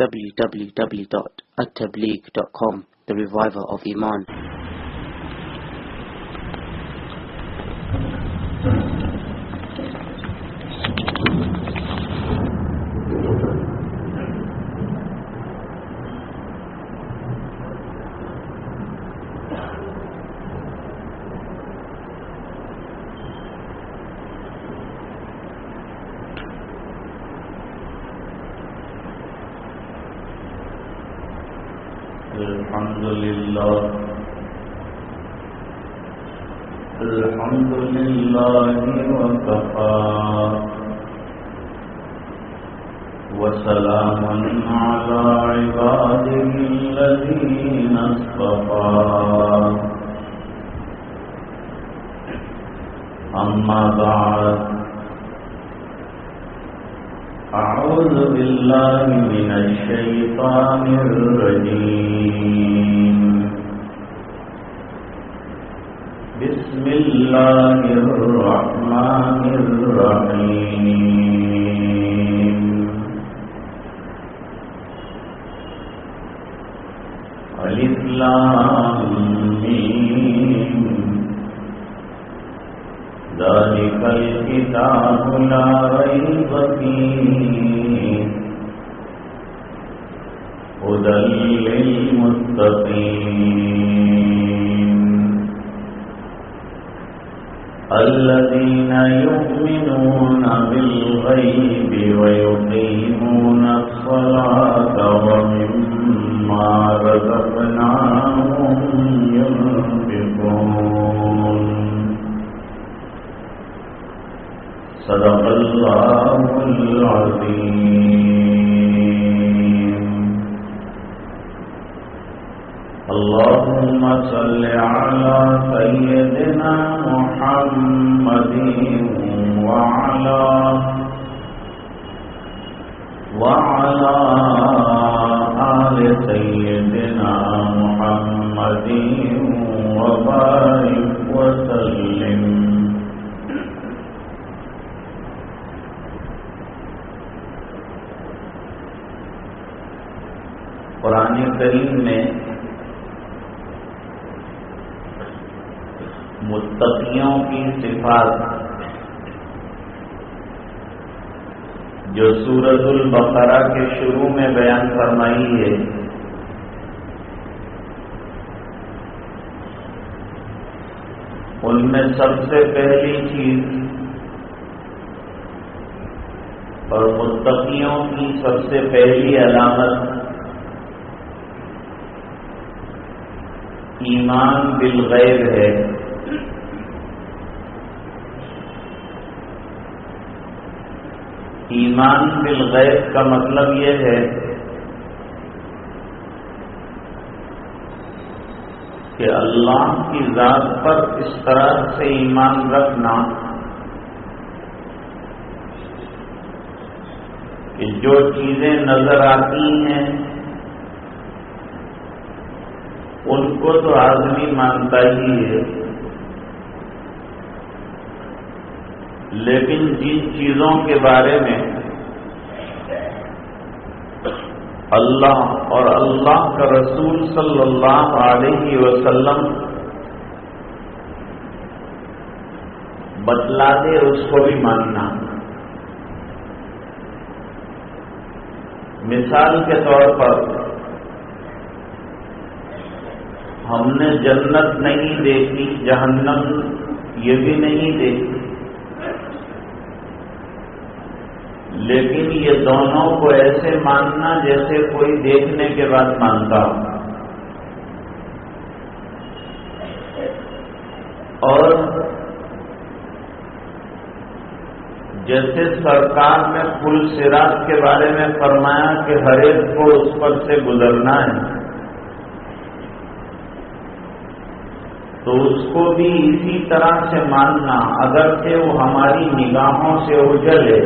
www.attableek.com, the reviver of Iman. الحمد لله وكفى وسلام على عباده الذين اصطفى أما بعد أعوذ بالله من الشيطان الرجيم بسم الله الرحمن الرحيم ألف لام ميم ذلك الكتاب لا ريب فيه هدى للمتقين الذين يؤمنون بالغيب ويقيمون الصلاة ومما رزقناهم ينفقون صدق الله العظيم. اللهم صل على سيدنا محمد وعلى آل سيدنا محمد وبارك وسلم. قرآن کریم میں متقیوں کی صفات جو سورۃ البقرہ کے شروع میں بیان فرمائی ہے، ان میں سب سے پہلی چیز اور متقیوں کی سب سے پہلی علامت ایمان بالغیب ہے. ایمان بالغیب کا مطلب یہ ہے کہ اللہ کی ذات پر اس طرح سے ایمان رکھنا کہ جو چیزیں نظر آتی ہیں ان کو تو آدمی مانتا ہی ہے، لیکن جن چیزوں کے بارے میں اللہ اور اللہ کا رسول صلی اللہ علیہ وسلم بتلا دے اس کو بھی ماننا. مثال کے طور پر ہم نے جنت نہیں دیکھی، جہنم یہ بھی نہیں دیکھی، لیکن یہ دونوں کو ایسے ماننا جیسے کوئی دیکھنے کے بعد مانتا ہو. اور جیسے سرکار نے پل صراط کے بارے میں فرمایا کہ ہر ایک کو اس پر سے گزرنا ہے، تو اس کو بھی اسی طرح سے ماننا، اگرچہ وہ ہماری نگاہوں سے اوجھل ہے.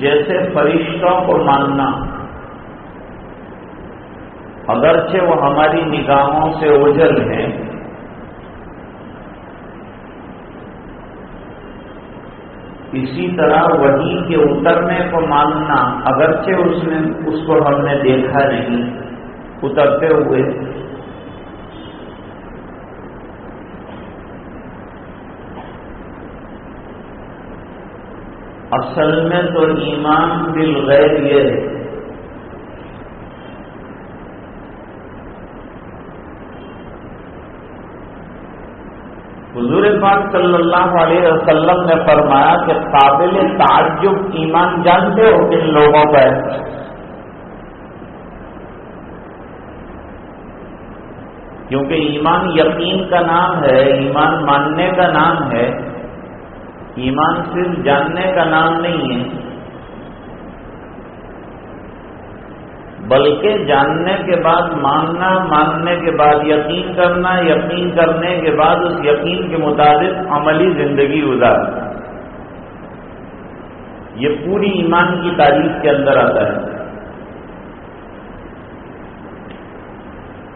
جیسے فرشتوں کو ماننا، اگرچہ وہ ہماری نگاہوں سے اوجھل ہیں، اسی طرح وحی کے اترنے کو ماننا، اگرچہ اس کو ہم نے دیکھا نہیں اترتے ہوئے، اصل میں تو ایمان بالغیب یہ ہے حضور پاک صلی اللہ علیہ وسلم نے فرمایا کہ قابل تعجب ایمان جانتے ہو کن لوگوں کا ہے؟ کیونکہ ایمان یقین کا نام ہے، ایمان ماننے کا نام ہے، ایمان صرف جاننے کا نام نہیں ہے، بلکہ جاننے کے بعد ماننا، ماننے کے بعد یقین کرنا، یقین کرنے کے بعد اس یقین کے مطابق عملی زندگی گزارنا، یہ پوری ایمان کی تعریف کے اندر آتا ہے۔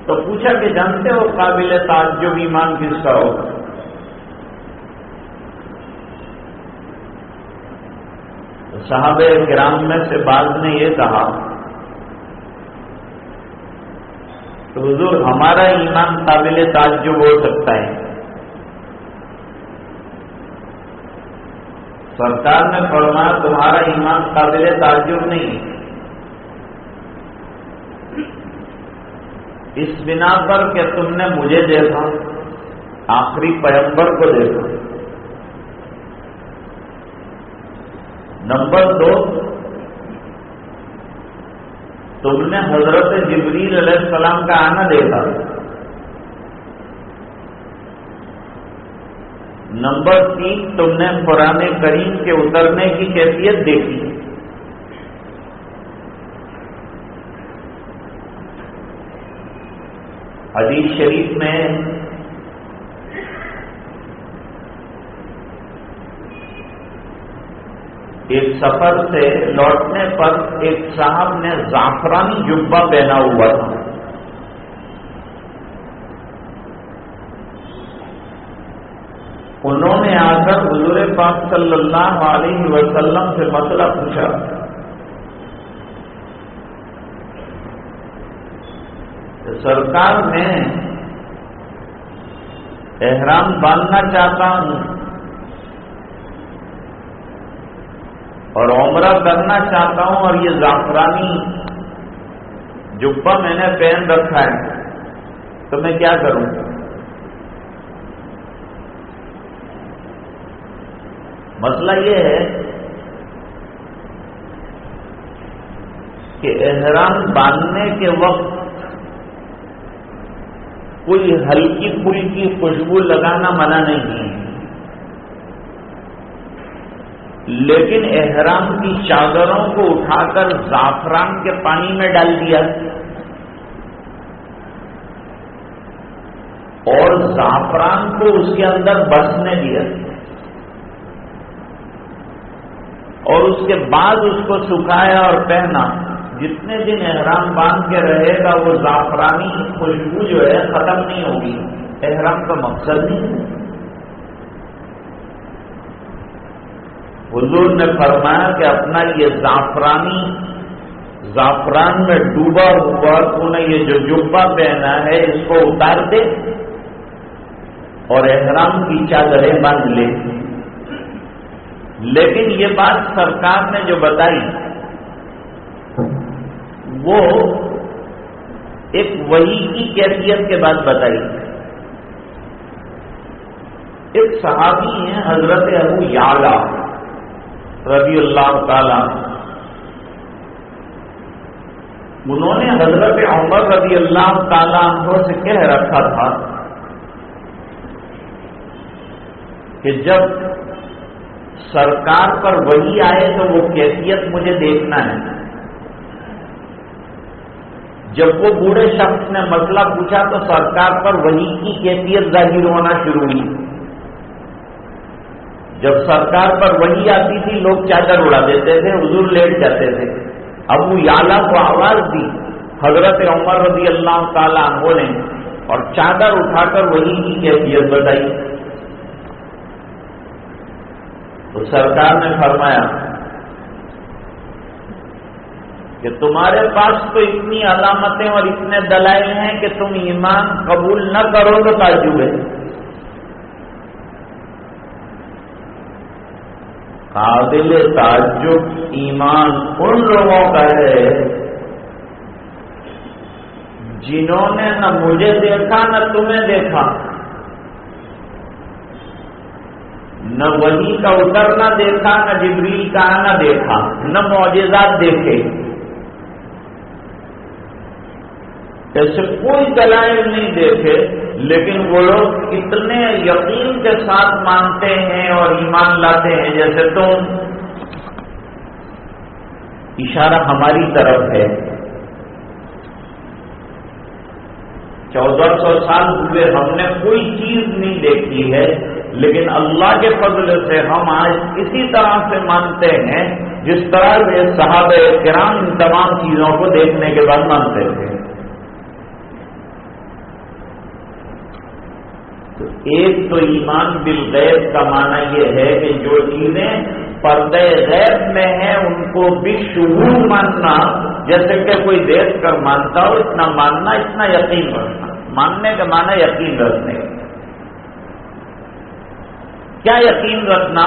تو پوچھا کہ جانتے ہو قابل تعجب ایمان کس کا ہوگا؟ صحابہ کرام میں سے بعض نے یہ کہا تو حضور ہمارا ایمان قابل تعجب ہو سکتا ہے۔ سرکار نے فرمایا تمہارا ایمان قابل تعجب نہیں، اس بنا پر کہ تم نے مجھے دیکھا، آخری پیغمبر کو دیکھا۔ نمبر 2، تم نے حضرت جبریل علیہ السلام کا آنا دیکھا۔ نمبر 3، تم نے قرآن کریم کے اترنے کی کیفیت دیکھی۔ حدیث شریف میں ایک سفر سے لوٹنے پر ایک صاحب نے زعفرانی جبہ پہنا ہوا تھا، انہوں نے آ کر حضور پاک صلی اللہ علیہ وسلم سے مسئلہ پوچھا۔ سرکار میں احرام باندھنا چاہتا ہوں اور عمرہ کرنا چاہتا ہوں، اور یہ زعفرانی جبہ میں نے پہن رکھا ہے، تو میں کیا کروں؟ مسئلہ یہ ہے کہ احرام باندھنے کے وقت کوئی ہلکی پھلکی خوشبو لگانا منع نہیں ہے، لیکن احرام کی چادروں کو اٹھا کر زعفران کے پانی میں ڈال دیا اور زعفران کو اس کے اندر بسنے دیا، اور اس کے بعد اس کو سکھایا اور پہنا۔ جتنے دن احرام باندھ کے رہے گا وہ زعفرانی خوشبو جو ہے ختم نہیں ہوگی، احرام کا مقصد نہیں۔ حضور نے فرمایا کہ اپنا یہ زعفران میں ڈوبا ہوا تو نے یہ جو جبہ پہنا ہے اس کو اتار دے اور احرام کی چادریں باندھ لے۔ لیکن یہ بات سرکار نے جو بتائی وہ ایک وحی کی کیفیت کے بعد بتائی۔ ایک صحابی ہیں حضرت ابو یعلا رضی اللہ تعالی، انہوں نے حضرت عمر رضی اللہ تعالی عنہ سے کہہ رکھا تھا کہ جب سرکار پر وحی آئے تو وہ کیفیت مجھے دیکھنا ہے۔ جب وہ بوڑھے شخص نے مسئلہ پوچھا تو سرکار پر وحی کی کیفیت ظاہر ہونا شروع ہوئی۔ جب سرکار پر وحی آتی تھی لوگ چادر اڑا دیتے تھے، حضور لیٹ جاتے تھے۔ ابو یعلا کو آواز دی حضرت عمر رضی اللہ تعالی عنہ نے اور چادر اٹھا کر وحی کی کیفیت بتائی۔ تو سرکار نے فرمایا کہ تمہارے پاس تو اتنی علامتیں اور اتنے دلائل ہیں کہ تم ایمان قبول نہ کرو تو تعجب ہے. قابل تعجب ایمان ان لوگوں کا ہے جنہوں نے نہ مجھے دیکھا نہ تمہیں دیکھا، نہ وحی کا اترنا دیکھا، نہ جبریل کا آنا دیکھا، نہ معجزات دیکھے، ایسے کوئی دلائل نہیں دیکھے، لیکن وہ لوگ اتنے یقین کے ساتھ مانتے ہیں اور ایمان لاتے ہیں جیسے تم. اشارہ ہماری طرف ہے. 1400 سال ہوئے ہم نے کوئی چیز نہیں دیکھی ہے، لیکن اللہ کے فضل سے ہم آج اسی طرح سے مانتے ہیں جس طرح سے صحابہ کرام ان تمام چیزوں کو دیکھنے کے بعد مانتے تھے. تو ایک تو ایمان بالغیب کا معنی یہ ہے کہ جو چیزیں پردے غیب میں ہیں ان کو بھی شعور ماننا، جیسے کہ کوئی دیکھ کر مانتا ہو اتنا ماننا، اتنا یقین رکھنا. ماننے کا معنی یقین رکھنے. کیا یقین رکھنا؟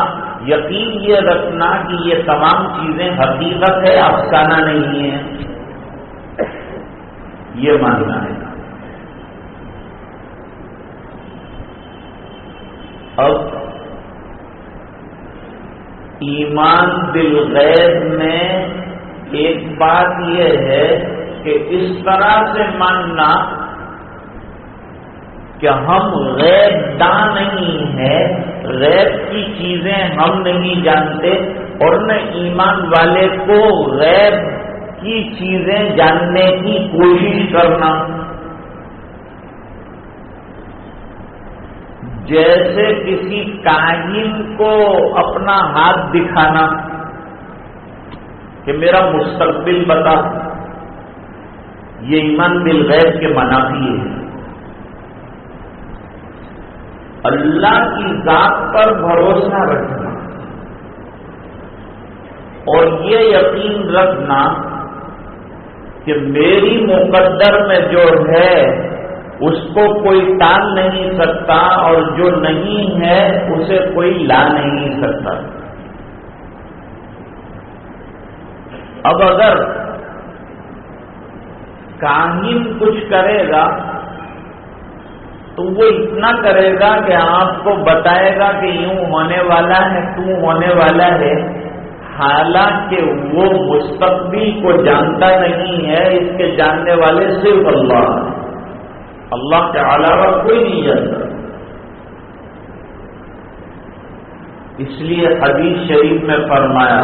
یقین یہ رکھنا کہ یہ تمام چیزیں حقیقت ہے، افسانہ نہیں ہے، یہ ماننا ہے. اب ایمان بالغیب میں ایک بات یہ ہے کہ اس طرح سے ماننا کہ ہم غیب داں نہیں ہیں، غیب کی چیزیں ہم نہیں جانتے، اور نہ ایمان والے کو غیب کی چیزیں جاننے کی کوشش کرنا. جیسے کسی کاہن کو اپنا ہاتھ دکھانا کہ میرا مستقبل بتا، یہ ایمان بالغیب کے منافی ہے. اللہ کی ذات پر بھروسہ رکھنا اور یہ یقین رکھنا کہ میری مقدر میں جو ہے اس کو کوئی ٹال نہیں سکتا اور جو نہیں ہے اسے کوئی لا نہیں سکتا. اب اگر کاہن کچھ کرے گا تو وہ اتنا کرے گا کہ آپ کو بتائے گا کہ یوں ہونے والا ہے، کیوں ہونے والا ہے، حالانکہ وہ مستقبل کو جانتا نہیں ہے. اس کے جاننے والے صرف اللہ ہیں، اللہ کے علاوہ کوئی نہیں جانتا. اس لیے حدیث شریف میں فرمایا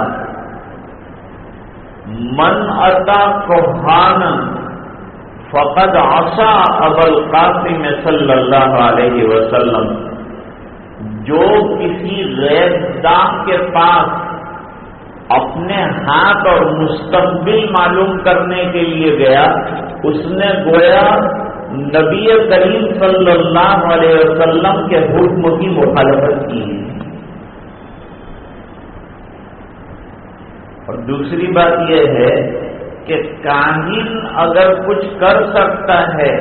من اتا کہانا فقد عصا ابا القاسم صلی اللہ علیہ وسلم. جو کسی غیب داں کے پاس اپنے ہاتھ اور مستقبل معلوم کرنے کے لیے گیا، اس نے گویا نبی کریم صلی اللہ علیہ وسلم کے حکم کی مخالفت کی. اور دوسری بات یہ ہے کہ کاہن اگر کچھ کر سکتا ہے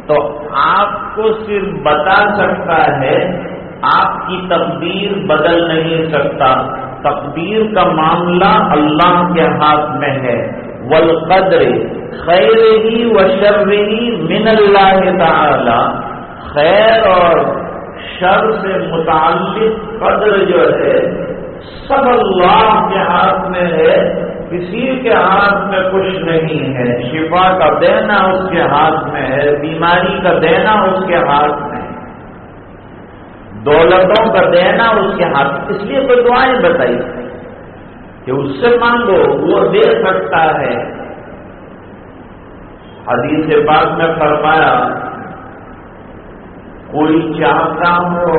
تو آپ کو صرف بتا سکتا ہے، آپ کی تقدیر بدل نہیں سکتا. تقدیر کا معاملہ اللہ کے ہاتھ میں ہے. والقدر خیرہ و شرہ من اللہ تعالی. خیر اور شر سے متعلق قدر جو ہے سب اللہ کے ہاتھ میں ہے، کسی کے ہاتھ میں کچھ نہیں ہے. شفا کا دینا اس کے ہاتھ میں ہے، بیماری کا دینا اس کے ہاتھ میں ہے، دولتوں کا دینا اس کے ہاتھ. اس لیے کوئی دعائیں بتائی کہ اس سے مانگو، وہ دے سکتا ہے. حدیث پاک میں فرمایا کوئی چاہتا ہو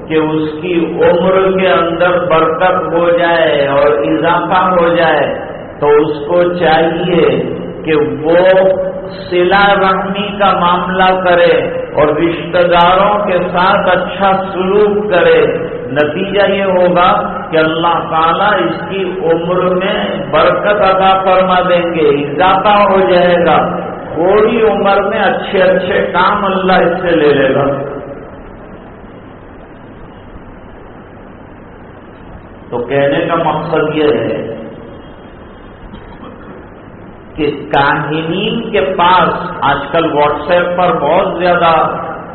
کہ اس کی عمر کے اندر برکت ہو جائے اور اضافہ ہو جائے تو اس کو چاہیے کہ وہ صلہ رحمی کا معاملہ کرے اور رشتہ داروں کے ساتھ اچھا سلوک کرے. نتیجہ یہ ہوگا کہ اللہ تعالیٰ اس کی عمر میں برکت عطا فرما دیں گے، اضافہ ہو جائے گا، تھوڑی عمر میں اچھے اچھے کام اللہ اس سے لے لے گا۔ تو کہنے کا مقصد یہ ہے کہ کاہنین کے پاس آج کل واٹس ایپ پر بہت زیادہ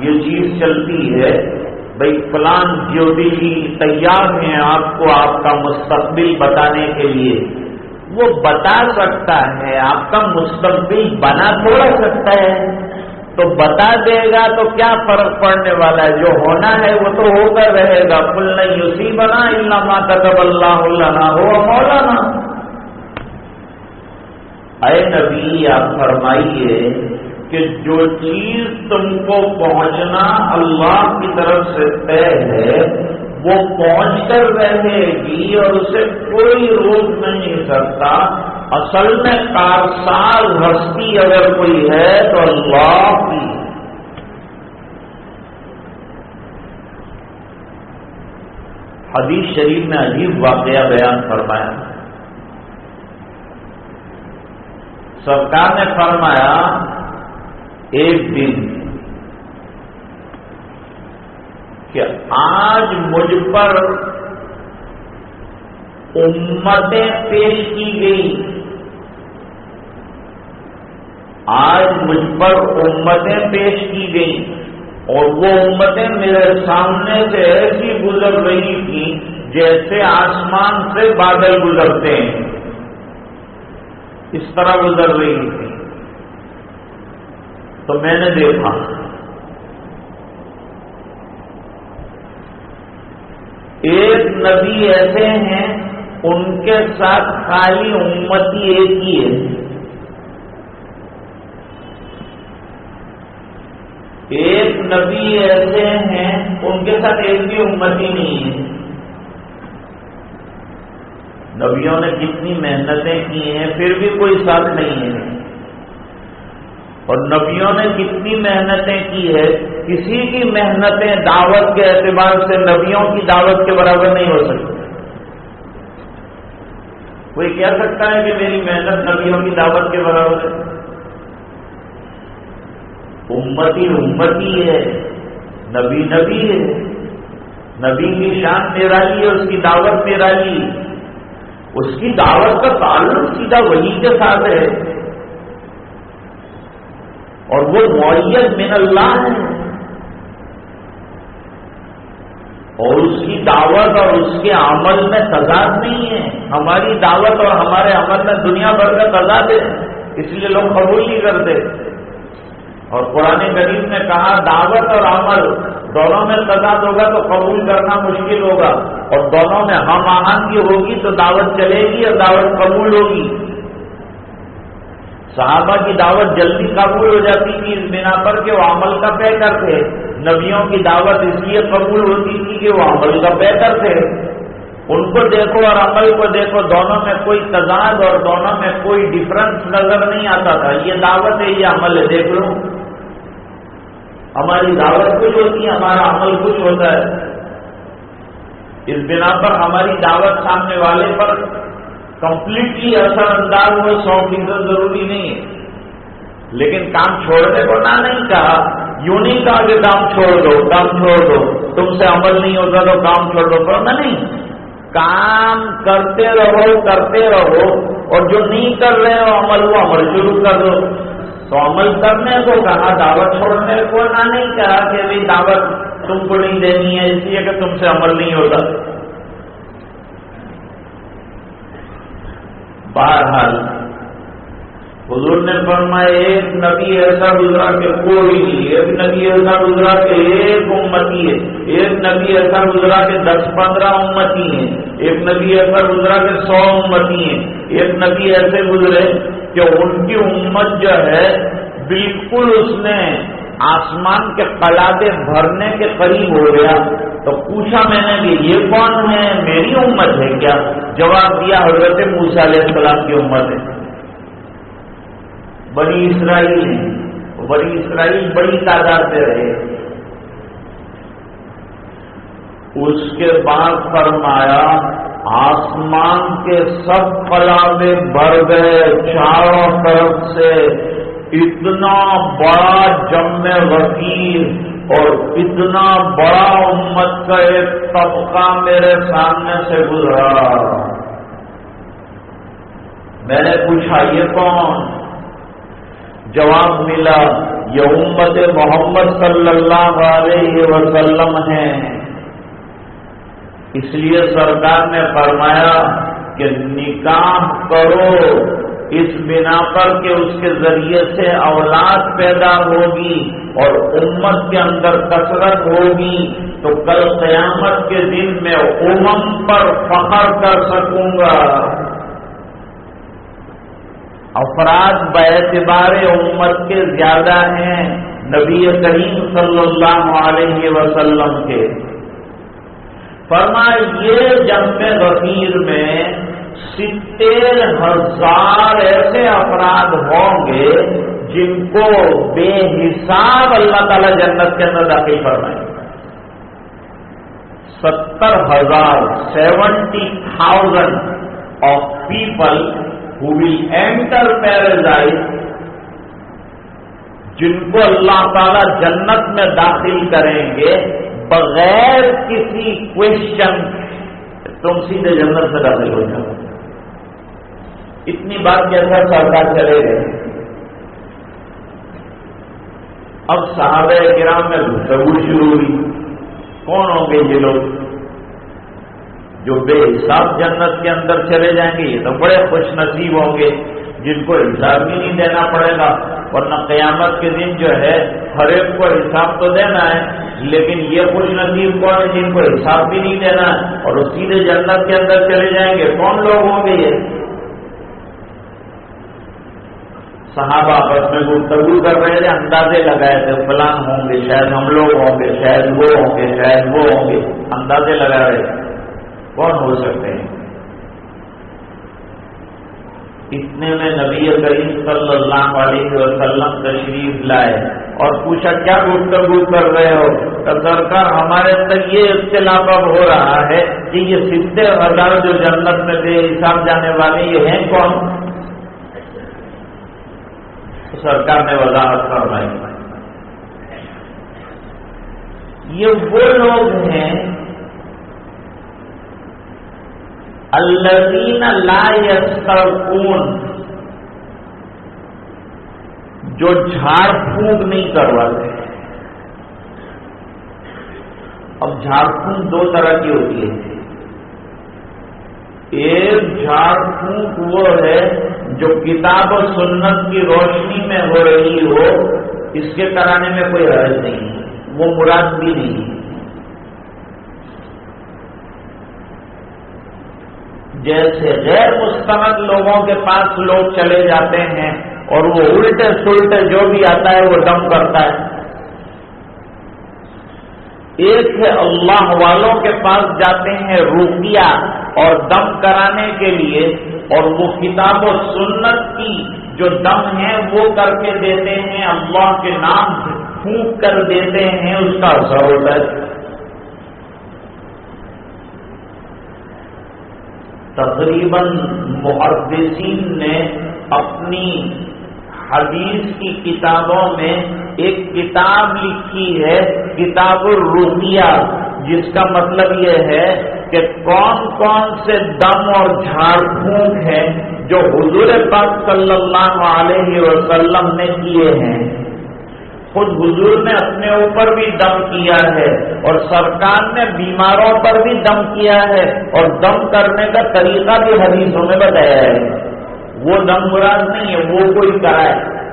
یہ چیز چلتی ہے، بھائی فلان جیوتشی تیار ہیں آپ کو آپ کا مستقبل بتانے کے لیے۔ وہ بتا سکتا ہے، آپ کا مستقبل بنا تھوڑا سکتا ہے، تو بتا دے گا تو کیا فرق پڑنے والا ہے؟ جو ہونا ہے وہ تو ہو کر رہے گا۔ قُلْ لَن يُصِيبَنَا إِلَّا مَا كَتَبَ اللَّهُ لَنَا هُوَ مَوْلَانَا۔ اے نبی آپ فرمائیے کہ جو چیز تم کو پہنچنا اللہ کی طرف سے طے ہے وہ پہنچ کر رہے گی اور اسے کوئی روک نہیں سکتا۔ اصل میں کارساز ہستی اگر کوئی ہے تو اللہ کی۔ حدیث شریف میں عجیب واقعہ بیان فرمایا۔ سرکار نے فرمایا ایک دن کہ آج مجھ پر امتیں پیش کی گئی، آج مجھ پر امتیں پیش کی گئی اور وہ امتیں میرے سامنے سے ایسی گزر رہی تھیں جیسے آسمان سے بادل گزرتے ہیں، اس طرح گزر رہی تھی۔ تو میں نے دیکھا ایک نبی ایسے ہیں ان کے ساتھ خالی امتی ایک ہی ہے، ایک نبی ایسے ہیں ان کے ساتھ ایک بھی امتی نہیں ہے۔ نبیوں نے کتنی محنتیں کی ہیں پھر بھی کوئی ساتھ نہیں ہے، اور نبیوں نے کتنی محنتیں کی ہے، کسی کی محنتیں دعوت کے اعتبار سے نبیوں کی دعوت کے برابر نہیں ہو سکتی۔ کوئی کہہ سکتا ہے کہ میری محنت نبیوں کی دعوت کے برابر ہے؟ امتی امتی ہے، نبی نبی ہے، نبی کی شان نرالی ہے، اس کی دعوت نرالی، اس کی دعوت کا تعلق سیدھا وہی کے ساتھ ہے، اور وہ معید من اللہ ہے، اور اس کی دعوت اور اس کے عمل میں تضاد نہیں ہے۔ ہماری دعوت اور ہمارے عمل میں دنیا بھر کا تضاد ہے، اس لیے لوگ قبول نہیں کرتے۔ اور قرآن کریم نے کہا دعوت اور عمل دونوں میں تضاد ہوگا تو قبول کرنا مشکل ہوگا، اور دونوں میں ہم آہنگی ہوگی تو دعوت چلے گی اور دعوت قبول ہوگی۔ صحابہ کی دعوت جلدی قبول ہو جاتی تھی اس بنا پر کہ وہ عمل کا پیکر تھے، نبیوں کی دعوت اس لیے قبول ہوتی تھی کہ وہ عمل کا پیکر تھے۔ ان کو دیکھو اور عمل کو دیکھو، دونوں میں کوئی تضاد اور دونوں میں کوئی ڈفرنس نظر نہیں آتا تھا۔ یہ دعوت ہے، یہ عمل ہے، دیکھ لو ہماری دعوت کچھ ہوتی ہے، ہمارا عمل کچھ ہوتا ہے۔ اس بنا پر ہماری دعوت سامنے والے پر کمپلیٹلی اثر انداز ہو 100% ضروری نہیں ہے، لیکن کام چھوڑنے کو نہ نہیں کہا، یوں نہیں کہا کہ کام چھوڑ دو، کام چھوڑ دو، تم سے عمل نہیں ہوتا تو کام چھوڑ دو، پر نہیں، کام کرتے رہو، اور جو نہیں کر رہے ہو عمل وہ عمل شروع کر دو۔ تو عمل کرنے کو کہا، دعوت چھوڑنے کو نہ نہیں کہا کہ بھی دعوت تم کو نہیں دینی ہے اس لیے کہ تم سے عمل نہیں ہوتا۔ بہرحال حضور نے فرمایا ایک نبی ایسا گزرا کہ کوئی نہیں، ایک نبی ایسا گزرا کہ ایک امتی ہے، ایک نبی ایسا گزرا کہ 10-15 امتی ہیں، ایک نبی ایسا گزرا کہ 100 امتی ہیں، ایک نبی ایسے گزرے کہ ان کی امت جو ہے بالکل اس نے آسمان کے قلادے بھرنے کے قریب ہو گیا۔ تو پوچھا میں نے کہ یہ کون ہے، میری امت ہے کیا؟ جواب دیا حضرت موسیٰ علیہ السلام کی امت ہے، بنی اسرائیل ہیں، بنی اسرائیل بڑی تعداد سے رہے۔ اس کے بعد فرمایا آسمان کے سب قلابے بھر گئے چاروں طرف سے، اتنا بڑا جمع غفیر اور اتنا بڑا امت کا ایک طبقہ میرے سامنے سے گزرا۔ میں نے پوچھا یہ کون؟ جواب ملا یہ امت محمد صلی اللہ علیہ وسلم ہے۔ اس لیے سرکار نے فرمایا کہ نکاح کرو اس بنا پر کہ اس کے ذریعے سے اولاد پیدا ہوگی اور امت کے اندر کثرت ہوگی، تو کل قیامت کے دن میں پر فخر کر سکوں گا۔ افراد باعتبار امت کے زیادہ ہیں نبی کریم صلی اللہ علیہ وسلم کے۔ فرمایا یہ جمع غفیر میں 70,000 ایسے افراد ہوں گے جن کو بے حساب اللہ تعالی جنت کے اندر داخل فرمائیں گے۔ 70,000 of people who will enter paradise، جن کو اللہ تعالی جنت میں داخل کریں گے بغیر کسی کوشچن، تم سیدھے جنت سے داخل ہو جاؤ۔ اتنی بات کیسا سرکار چلے گئے۔ اب صحابہ کرام میں گفتگو شروع ہوئی، کون ہوں گے یہ لوگ جو بے حساب جنت کے اندر چلے جائیں گے؟ یہ تو بڑے خوش نصیب ہوں گے جن کو حساب بھی نہیں دینا پڑے گا، ورنہ قیامت کے دن جو ہے ہر ایک کو حساب تو دینا ہے، لیکن یہ خوش نصیب کون ہے جن کو حساب بھی نہیں دینا ہے اور وہ سیدھے جنت کے اندر چلے جائیں گے؟ کون لوگ ہوں گے یہ؟ صحابہ آپس میں گفتگو کر رہے تھے، اندازے لگائے تھے فلاں ہوں گے، شاید ہم لوگ ہوں گے، شاید وہ ہوں گے، شاید وہ ہوں گے، اندازے لگا رہے تھے کون ہو سکتے ہیں۔ اتنے میں نبی کریم صلی اللہ علیہ وسلم تشریف لائے اور پوچھا کیا گفتگو کر رہے ہو؟ تو سرکار ہمارے اندر یہ اختلاف اب ہو رہا ہے کہ یہ 70,000 جو جنت میں بے حساب جانے والے یہ ہیں کون؟ سرکار نے وضاحت فرمائی یہ وہ لوگ ہیں الذین لا یسترقون، جو جھاڑ پھونک نہیں کرواتے۔ اب جھاڑ پھونک دو طرح کی ہوتی ہے، ایک جھاڑ پھونک وہ ہے جو کتاب و سنت کی روشنی میں ہو رہی ہو، اس کے کرانے میں کوئی حرج نہیں، وہ مراد بھی نہیں۔ جیسے غیر مستند لوگوں کے پاس لوگ چلے جاتے ہیں اور وہ الٹے سلٹے جو بھی آتا ہے وہ دم کرتا ہے۔ ایک ہے اللہ والوں کے پاس جاتے ہیں رقیہ اور دم کرانے کے لیے، اور وہ کتاب و سنت کی جو دم ہے وہ کر کے دیتے ہیں، اللہ کے نام پھونک کر دیتے ہیں، اس کا اثر ہوتا ہے۔ تقریباً محدثین نے اپنی حدیث کی کتابوں میں ایک کتاب لکھی ہے کتاب الرقیہ، جس کا مطلب یہ ہے کہ کون کون سے دم اور جھاڑ پھونک ہیں جو حضور پاک صلی اللہ علیہ وسلم نے کیے ہیں۔ خود حضور نے اپنے اوپر بھی دم کیا ہے اور سرکار نے بیماروں پر بھی دم کیا ہے، اور دم کرنے کا طریقہ بھی حدیثوں میں بتایا ہے۔ وہ دم مراد نہیں ہے وہ کوئی کرائے،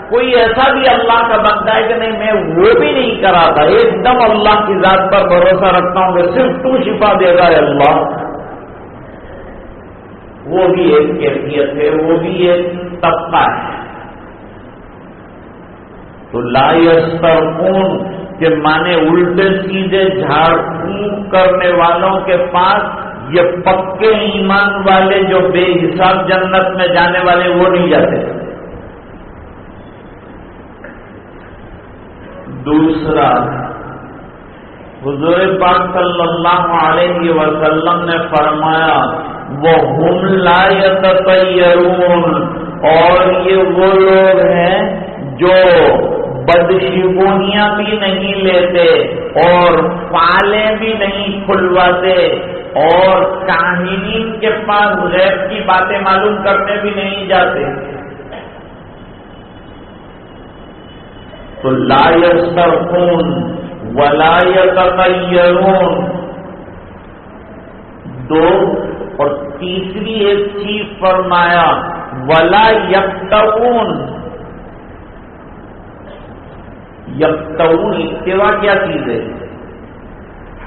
کوئی ایسا بھی اللہ کا بنتا ہے کہ نہیں میں وہ بھی نہیں کراتا، ایک دم اللہ کی ذات پر بھروسہ رکھتا ہوں کہ صرف تو شفا دے گا اللہ، وہ بھی ایک کیفیت ہے، وہ بھی ایک طبقہ ہے۔ تو لا یسترقون کے معنی الٹے سیدھے جھاڑ پھونک کرنے والوں کے پاس یہ پکے ایمان والے جو بے حساب جنت میں جانے والے وہ نہیں جاتے۔ دوسرا، حضور پاک صلی اللہ علیہ وسلم نے فرمایا وَهُمْ لَا يَتَطَيَّرُونَ، اور یہ وہ لوگ ہیں جو بدشگونیاں بھی نہیں لیتے اور فالیں بھی نہیں کھلواتے اور کاہنین کے پاس غیب کی باتیں معلوم کرنے بھی نہیں جاتے. تو لا یسترقون ولا یتطیرون. دو، اور تیسری ایک چیز فرمایا ولا یکتوون. یکتوون استوا کیا چیز ہے؟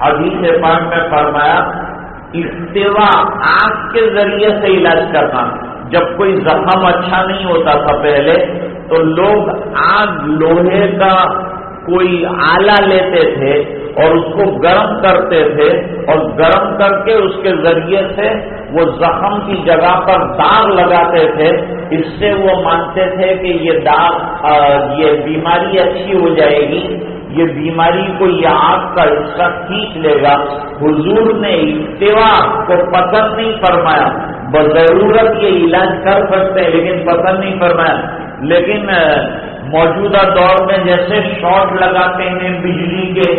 حدیث پاک میں فرمایا استوا آنکھ کے ذریعے سے علاج کرنا. جب کوئی زخم اچھا نہیں ہوتا تھا پہلے تو لوگ آگ لوہے کا کوئی آلہ لیتے تھے اور اس کو گرم کرتے تھے اور گرم کر کے اس کے ذریعے سے وہ زخم کی جگہ پر داغ لگاتے تھے. اس سے وہ مانتے تھے کہ یہ داغ یہ بیماری اچھی ہو جائے گی، یہ بیماری کو یہ آگ کا حصہ کھینچ لے گا. حضور نے استوا کو پسند نہیں فرمایا. بضرورت یہ علاج کر سکتے ہیں لیکن پسند نہیں فرمایا. لیکن موجودہ دور میں جیسے شارٹ لگاتے ہیں بجلی کے،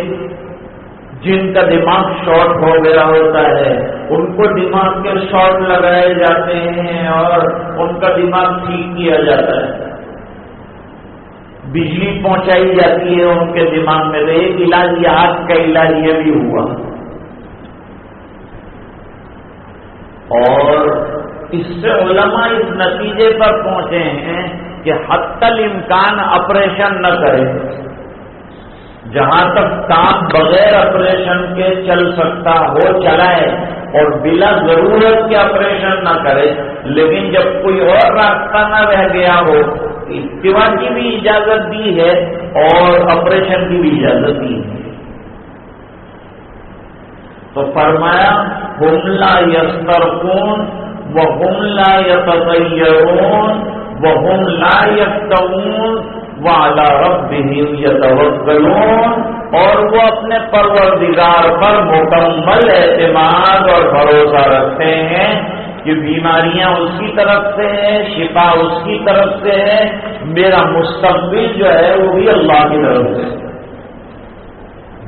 جن کا دماغ شارٹ ہو گیا ہوتا ہے ان کو دماغ کے شارٹ لگائے جاتے ہیں اور ان کا دماغ ٹھیک کیا جاتا ہے، بجلی پہنچائی جاتی ہے ان کے دماغ میں. تو ایک علاج یہ آگ کا علاج یہ بھی ہوا. اور اس سے علماء اس نتیجے پر پہنچے ہیں کہ حتی الامکان آپریشن نہ کرے. جہاں تک کام بغیر آپریشن کے چل سکتا ہو چلائے اور بلا ضرورت کے آپریشن نہ کرے. لیکن جب کوئی اور راستہ نہ رہ گیا ہو، استوا کی بھی اجازت دی ہے اور آپریشن کی بھی اجازت دی ہے. تو فرمایا ہم لا یسترقون وہم لا یتطیرون وہم لا یکتوون وعلی ربہم یتوکلون. اور وہ اپنے پروردگار پر مکمل اعتماد اور بھروسہ رکھتے ہیں کہ بیماریاں اس کی طرف سے ہے، شفا اس کی طرف سے ہے، میرا مستقبل جو ہے وہ بھی اللہ کی طرف سے.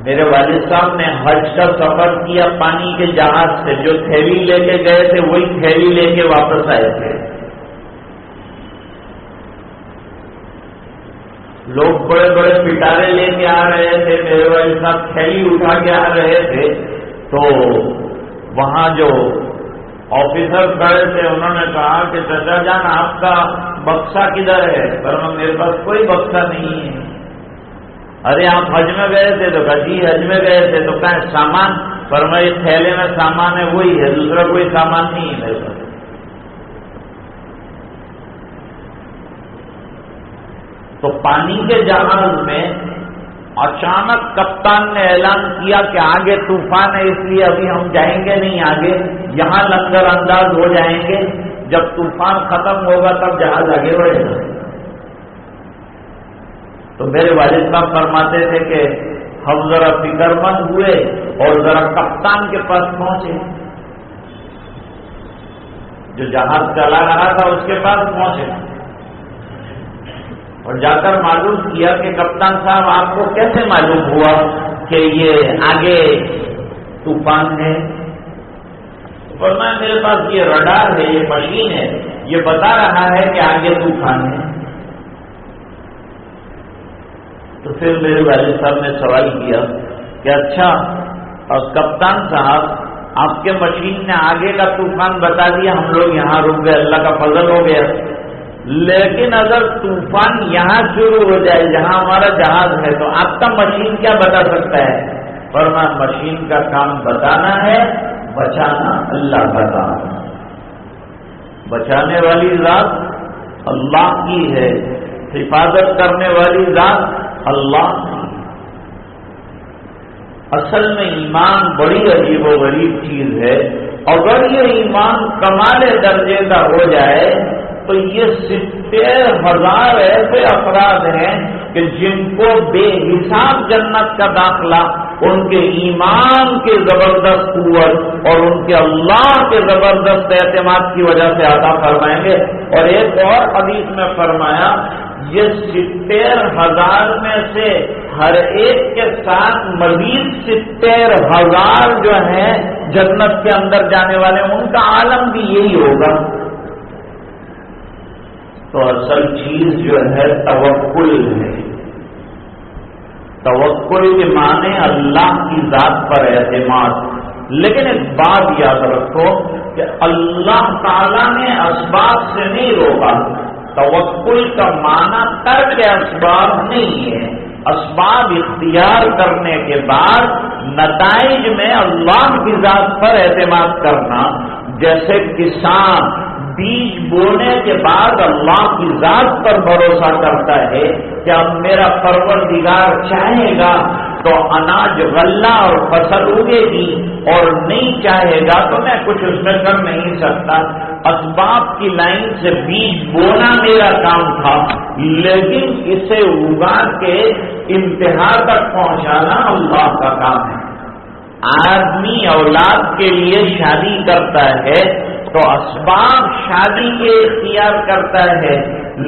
میرے والد صاحب نے حج کا سفر کیا پانی کے جہاز سے. جو تھیلی لے کے گئے تھے وہی تھیلی لے کے واپس آئے تھے. لوگ بڑے بڑے پٹارے لے کے آ رہے تھے، میرے والد صاحب تھیلی اٹھا کے آ رہے تھے. تو وہاں جو آفیسر کھڑے تھے انہوں نے کہا کہ چچا جان آپ کا بکسا کدھر ہے؟ پر میرے پاس کوئی بکسا نہیں ہے. ارے آپ حج میں گئے تھے؟ تو کہا جی حج میں گئے تھے. تو کہیں سامان؟ پر میں اس تھیلے میں سامان ہے وہی ہے، دوسرا کوئی سامان نہیں ہے میرے پاس. تو پانی کے جہاز میں اچانک کپتان نے اعلان کیا کہ آگے طوفان ہے، اس لیے ابھی ہم جائیں گے نہیں آگے، یہاں لنگر انداز ہو جائیں گے، جب طوفان ختم ہوگا تب جہاز آگے بڑھے گا. تو میرے والد صاحب فرماتے تھے کہ ہم ذرا فکر مند ہوئے اور ذرا کپتان کے پاس پہنچے، جو جہاز چلا رہا تھا اس کے پاس پہنچے اور جا کر معلوم کیا کہ کپتان صاحب آپ کو کیسے معلوم ہوا کہ یہ آگے طوفان ہے؟ فرمایا میرے پاس یہ رڈار ہے، یہ مشین ہے، یہ بتا رہا ہے کہ آگے طوفان ہے. تو پھر میرے والد صاحب نے سوال کیا کہ اچھا کپتان صاحب آپ کے مشین نے آگے کا طوفان بتا دیا، ہم لوگ یہاں رک گئے، اللہ کا فضل ہو گیا، لیکن اگر طوفان یہاں شروع ہو جائے جہاں ہمارا جہاز ہے تو آپ کا مشین کیا بتا سکتا ہے؟ فرمایا مشین کا کام بتانا ہے، بچانا اللہ کا کام ہے. بچانے والی ذات اللہ کی ہے، حفاظت کرنے والی ذات اللہ کی. اصل میں ایمان بڑی عجیب و غریب چیز ہے. اگر یہ ایمان کمال درجے کا ہو جائے تو یہ 70,000 ایسے افراد ہیں کہ جن کو بے حساب جنت کا داخلہ ان کے ایمان کے زبردست قوت اور ان کے اللہ کے زبردست اعتماد کی وجہ سے عطا فرمائیں گے۔ اور ایک اور حدیث میں فرمایا یہ 70,000 میں سے ہر ایک کے ساتھ مزید 70,000 جو ہیں جنت کے اندر جانے والے، ان کا عالم بھی یہی ہوگا۔ تو اصل چیز جو ہے توکل ہے۔ توکل کے معنی اللہ کی ذات پر اعتماد۔ لیکن ایک بات یاد رکھو کہ اللہ تعالیٰ نے اسباب سے نہیں روکا۔ توکل کا معنی ترک اسباب نہیں ہے۔ اسباب اختیار کرنے کے بعد نتائج میں اللہ کی ذات پر اعتماد کرنا، جیسے کسان بیج بونے کے بعد اللہ کی ذات پر بھروسہ کرتا ہے کہ اب میرا پروردگار چاہے گا تو اناج غلہ اور فصل اگے گی، اور نہیں چاہے گا تو میں کچھ اس میں کر نہیں سکتا۔ اسباب کی لائن سے بیج بونا میرا کام تھا، لیکن اسے اگا کے انتہا تک پہنچانا اللہ کا کام ہے۔ آدمی اولاد کے لیے شادی کرتا ہے تو اسباب شادی کے اختیار کرتا ہے،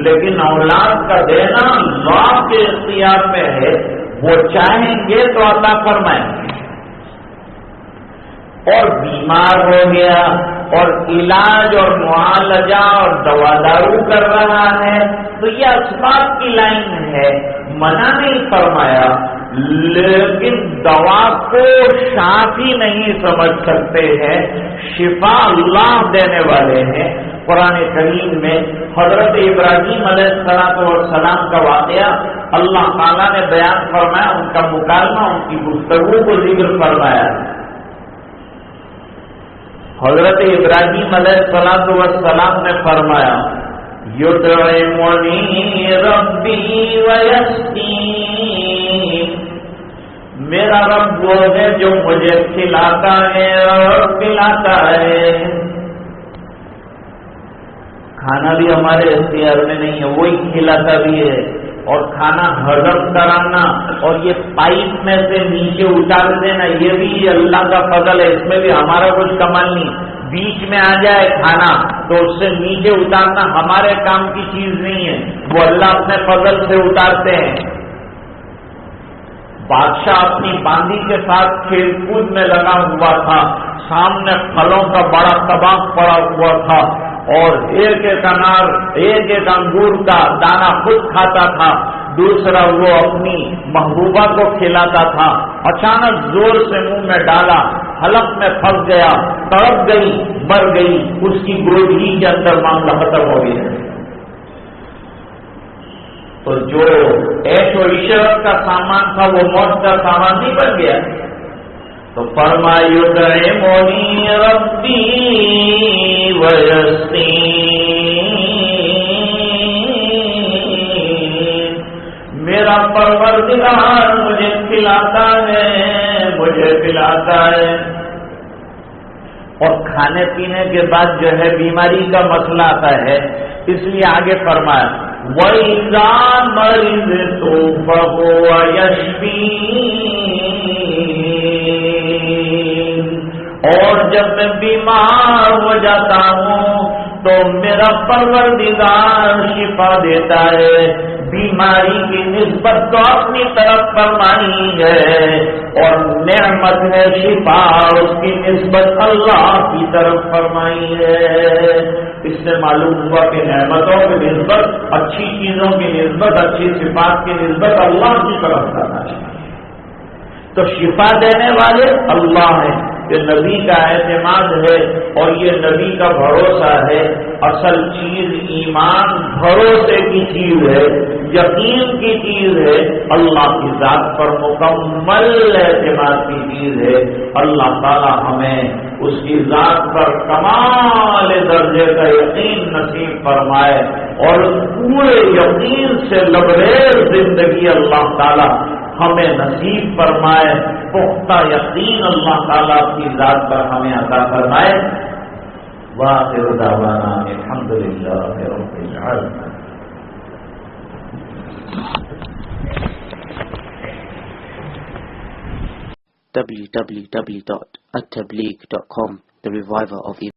لیکن اولاد کا دینا اللہ کے اختیار میں ہے۔ وہ چاہیں گے تو عطا فرمائیں گے۔ اور بیمار ہو گیا اور علاج اور معالجہ اور دوا دارو کر رہا ہے تو یہ اسباب کی لائن ہے، منع نہیں فرمایا، لیکن دوا کو شافی نہیں سمجھ سکتے ہیں، شفا اللہ دینے والے ہیں۔ قرآن کریم میں حضرت ابراہیم علیہ السلام کا واقعہ اللہ تعالیٰ نے بیان فرمایا، ان کا مکالمہ، ان کی گفتگو کو ذکر فرمایا۔ حضرت ابراہیم علیہ السلام نے فرمایا یطعمنی ربی ویسقین، میرا رب وہ ہے جو مجھے کھلاتا ہے اور پلاتا ہے۔ کھانا بھی ہمارے اختیار میں نہیں ہے، وہی کھلاتا بھی ہے، اور کھانا ہضم کرانا اور یہ پائپ میں سے نیچے اتار دینا یہ بھی اللہ کا فضل ہے، اس میں بھی ہمارا کچھ کمال نہیں۔ بیچ میں آ جائے کھانا تو اس سے نیچے اتارنا ہمارے کام کی چیز نہیں ہے، وہ اللہ اپنے فضل سے اتارتے ہیں۔ بادشاہ اپنی باندی کے ساتھ کھیل کود میں لگا ہوا تھا، سامنے پھلوں کا بڑا طبق پڑا ہوا تھا، اور ایک ایک انار ایک ایک انگور کا دانہ خود کھاتا تھا، دوسرا وہ اپنی محبوبہ کو کھلاتا تھا۔ اچانک زور سے منہ میں ڈالا، حلق میں پھنس گیا، تڑپ گئی، مر گئی، اس کی گود ہی کے اندر معاملہ ختم ہو گیا۔ تو جو عیش و عشرت کا سامان تھا وہ موت کا سامان نہیں بن گیا۔ تو فرمایا یطعمنی ربی ویسقین، میرا پروردگار مجھے کھلاتا ہے، مجھے پلاتا ہے۔ اور کھانے پینے کے بعد جو ہے بیماری کا مسئلہ آتا ہے، اس لیے آگے فرمایا وَإِذَا مَرِضْتُ فَهُوَ يَشْفِينِ، اور جب میں بیمار ہو جاتا ہوں تو میرا پروردگار شفا دیتا ہے۔ بیماری کی نسبت تو اپنی طرف فرمانی ہے، اور نعمت ہے شفا، اس کی نسبت اللہ کی طرف فرمائی ہے۔ اس سے معلوم ہوا کہ نعمتوں کی نسبت، اچھی چیزوں کی نسبت، اچھی صفات کی نسبت اللہ کی طرف کرنا چاہیے۔ تو شفا دینے والے اللہ ہیں، یہ نبی کا اعتماد ہے اور یہ نبی کا بھروسہ ہے۔ اصل چیز ایمان بھروسے کی چیز ہے، یقین کی چیز ہے، اللہ کی ذات پر مکمل اعتماد کی چیز ہے۔ اللہ تعالی ہمیں اس کی ذات پر کمال درجے کا یقین نصیب فرمائے، اور پورے یقین سے لبریز زندگی اللہ تعالی ہمیں نصیب فرمائے، پختہ یقین اللہ تعالیٰ کی ذات پر ہمیں عطا فرمائے۔ وآخر دعوانا الحمدللہ رب www.attableek.com, the reviver of Iman.